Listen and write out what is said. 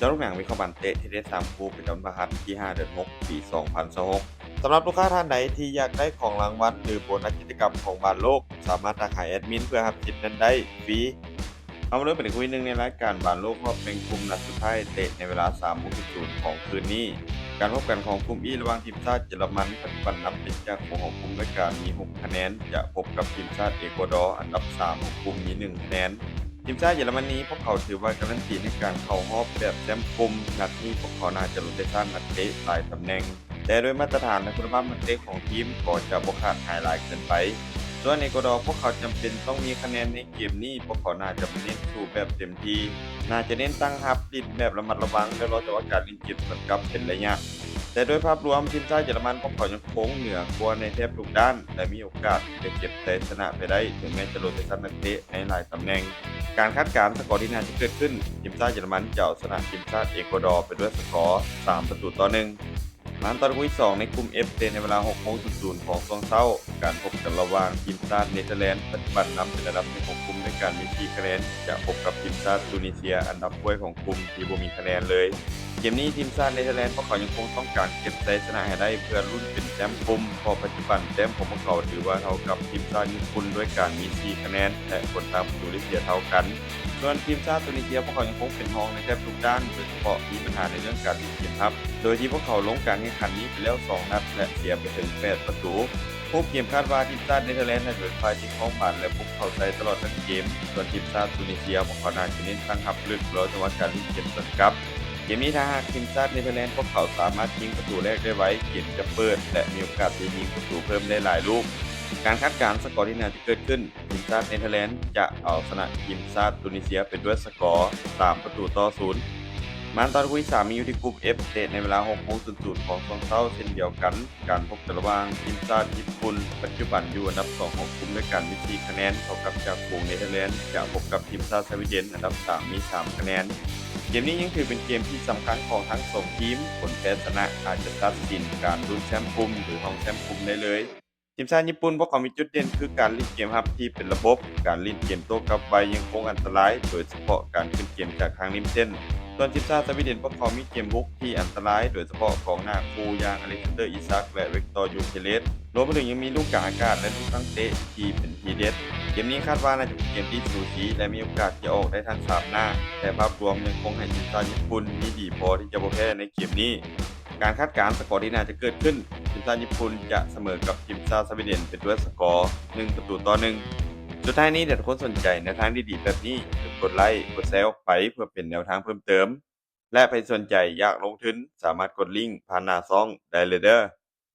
เจ้าลูกหนังมีเข้าบันเตะที่ได้3คู่ประจำรหัสที่5เดือน6ปี2026สำหรับลูกค้าท่านใดที่อยากได้ของรางวัลหรือโบนัสกิจกรรมของบานโลกสามารถทักหาแอดมินเพื่อรับสิทธิ์นั้นได้ฟรีเอามาเริ่มเป็นคุยหนึ่งในรายการบานโลกรอบเป็นกลุ่มนัดสุดท้ายเตะในเวลา3โมงของคืนนี้การพบกันของกลุ่มอีระหว่างทีมชาติเยอรมันปัจจุบันนำเป็นจากของกลุ่มด้วยการมี6คะแนนจะพบกับทีมชาติเอกวาดอร์อันดับ3ของกลุ่มมี1คะแนน ทีมชาติเยอรมนีพวกเขาถือว่าการันตีในการเข้ารอบแบบแชมป์กลุ่มนัดนี้พวกเขาน่าจะลุ้นได้สร้างนักเตะหลายตำแหน่งแต่โดยมาตรฐานและคุณภาพนักเตะของทีมก็จะบ่ขาดหายหลายเกินไปส่วนเอกวาดอร์พวกเขาจำเป็นต้องมีคะแนนในเกมนี้พวกเขาน่าจะเน้นสู้แบบเต็มที่น่าจะเน้นตั้งรับลิ้นแบบระมัดระวังและรอจังหวะการเล่นเกมสวนกลับเป็นระยะแต่โดยภาพรวมทีมชาติเยอรมันพวกเขายังคงเหนือกว่าในแทบทุกด้านและมีโอกาสจะเก็บชัยชนะไปได้ถึงแม้จะลดไปชั้นนักเตะในหลายตำแหน่ง การคาดการณ์สกอร์ที่น่าจะเกิดขึ้นทีมชาติเยอรมันจะเอาชนะทีมชาติเอกวาดอร์ไปด้วยสกอร์3-1นัดต่อที่2ในกลุ่ม F ในเวลา6:00นของช่วงเช้าการพบกันระหว่างทีมชาติเนเธอร์แลนด์ปัจจุบันนำเป็นอันดับ1ของกลุ่มด้วยการมี4คะแนนจะพบกับทีมชาติตูนิเซียอันดับถ้วยของกลุ่มที่บ่มีคะแนนเลยเกมนี้ทีมชาติเนเธอร์แลนด์พวกเขายังคงต้องการเก็บชัยชนะให้ได้เพื่อลุ้นเป็นแชมป์กลุ่มเพราะปัจจุบันแต้มของพวกเขาถือว่าเท่ากับทีมชาติญี่ปุ่นด้วยการมี4คะแนนและผลตามตูนิเซียเท่ากัน ส่วนทีมชาติตูนิเซียพวกเขายังคงเป็นรองในแทบทุกด้านโดยเฉพาะมีปัญหาในเรื่องการเล่นเกมรับโดยที่พวกเขาลงการแข่งขันนี้ไปแล้ว2นัดและเสียไปถึง8ประตูผู้เกมคาดว่าทีมชาติเนเธอร์แลนด์น่าจะเป็นฝ่ายที่ครองบอลและพวกเขาใช้ตลอดทั้งเกมส่วนทีมชาติตูนิเซียพวกเขาน่าจะเน้นตั้งรับลึกรอจังหวะการเล่นเกมสวนกลับเกมนี้ถ้าหากทีมชาติเนเธอร์แลนด์พวกเขาสามารถยิงประตูแรกได้ไว้เกมจะเปิดและมีโอกาสที่ยิงประตูเพิ่มได้หลายลูก การคาดการณ์สกอร์ที่น่าจะเกิดขึ้นทีมชาติเนเธอร์แลนด์จะเอาชนะทีมชาติตูนิเซียไปด้วยสกอร์3-0มันตอนคุย3มีอยู่ที่กลุ่ม F เตะในเวลา6:00นของช่วงเช้าเช่นเดียวกันการพบกันระหว่างทีมชาติญี่ปุ่นปัจจุบันอยู่อันดับ2ของกลุ่มด้วยกันมี4คะแนนเท่ากับจากฝูงเนเธอร์แลนด์จะพบกับทีมชาติสวีเดนอันดับ3มี3คะแนนเกมนี้ยังถือเป็นเกมที่สำคัญของทั้ง2ทีมผลแพ้ชนะอาจจะตัดสินการลุ้นแชมป์กลุ่มหรือรองแชมป์กลุ่มได้เลย ทีมชาติญี่ปุ่นพวกเขามีจุดเด่นคือการเล่นเกมรับที่เป็นระบบการเล่นเกมโต้กลับไวยังคงอันตรายโดยเฉพาะการขึ้นเกมจากทางริมเส้นส่วนทีมชาติสวีเดนพวกเขามีเกมรุกที่อันตรายโดยเฉพาะของหน้าคู่อย่างอเล็กซานเดอร์อิซักและเวกตอร์ยูเคเลสรวมไปถึงยังมีลูกกลางอากาศและลูกตั้งเตะที่เป็นทีเด็ดเกมนี้คาดว่าน่าจะเป็นเกมที่สูสีและมีโอกาสจะออกได้ทั้ง3หน้าแต่ภาพรวมยังคงให้ทีมชาติญี่ปุ่นมีดีพอที่จะบ่แพ้ในเกมนี้การคาดการณ์สกอร์ที่น่าจะเกิดขึ้น ทีมชาติญี่ปุ่นจะเสมอกับทีมชาติสวีเดนเป็นด้วยสกอร์1-1สุดท้ายนี้เดี๋ยวทุกคนสนใจในทางดีๆแบบนี้กดไลค์กดแชร์ออกไปเพื่อเป็นแนวทางเพิ่มเติมและใครสนใจอยากลงทุนสามารถกดลิงก์ผ่านหน้าช่องได้เลยเด้อ